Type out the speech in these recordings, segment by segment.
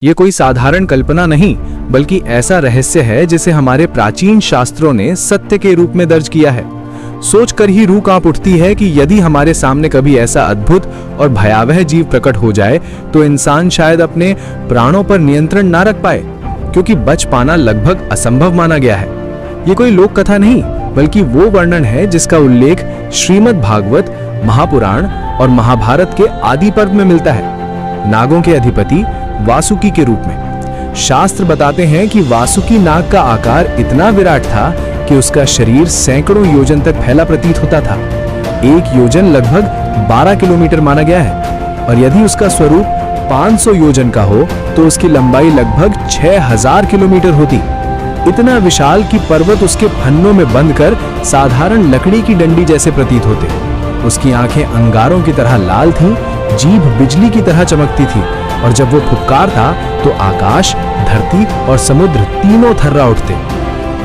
ये कोई साधारण कल्पना नहीं, बल्कि ऐसा रहस्य है जिसे हमारे प्राचीन शास्त्रों ने सत्य के रूप में दर्ज किया है। सोचकर ही रूह कांप उठती है कि यदि हमारे सामने कभी ऐसा अद्भुत और भयावह जीव प्रकट हो जाए तो इंसान शायद अपने प्राणों पर नियंत्रण ना रख पाए, क्योंकि बच पाना लगभग असंभव माना गया है। ये कोई लोक कथा नहीं, बल्कि वो वर्णन है जिसका उल्लेख श्रीमद् भागवत, महापुराण और महाभारत के आदि पर्व में मिलता है, नागों के अधिपति वासुकी के रूप में। शास्त्र बताते हैं कि वासुकी नाग का आकार इतना विराट था कि उसका शरीर सैकड़ों योजन तक फैला प्रतीत होता था। एक योजन लगभग 12 किलोमीटर माना गया है, और यदि उसका स्वरूप 500 योजन का हो तो उसकी लंबाई लगभग 6000 किलोमीटर होती। इतना विशाल कि पर्वत उसके फन्नों में बंद कर साधारण लकड़ी की डंडी जैसे प्रतीत होते। उसकी आंखें अंगारों की तरह लाल थीं, जीभ बिजली की तरह चमकती थी, और जब वो फुफकारता तो आकाश, धरती और समुद्र तीनों थर्रा उठते।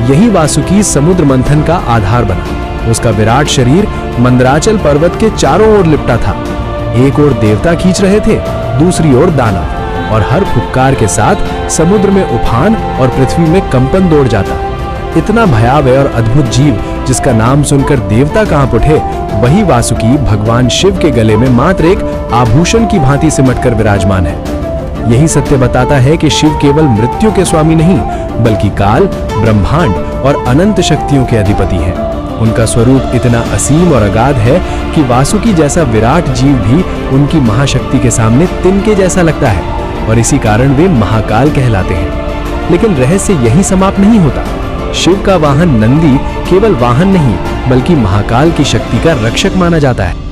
यही वासुकी समुद्र मंथन का आधार बना। उसका विराट शरीर मंदराचल पर्वत के चारों ओर लिपटा था। एक ओर देवता खींच रहे थे, दूसरी ओर दानव, और हर फुफकार के साथ समुद्र में उफान और पृथ्वी में कंपन दौड़ जाता। इतना भयावह और अद्भुत जीव जिसका नाम सुनकर देवता कांप उठे, वही वासुकी भगवान शिव के गले में मात्र एक आभूषण की भांति सिमटकर विराजमान है। यही सत्य बताता है कि शिव केवल मृत्यु के स्वामी नहीं, बल्कि काल, ब्रह्मांड और अनंत शक्तियों के अधिपति हैं। उनका स्वरूप इतना असीम और अगाध है कि वासुकी जैसा विराट जीव भी उनकी महाशक्ति के सामने तिनके जैसा लगता है, और इसी कारण वे महाकाल कहलाते हैं। लेकिन रहस्य यही समाप्त नहीं होता। शिव का वाहन नंदी केवल वाहन नहीं, बल्कि महाकाल की शक्ति का रक्षक माना जाता है।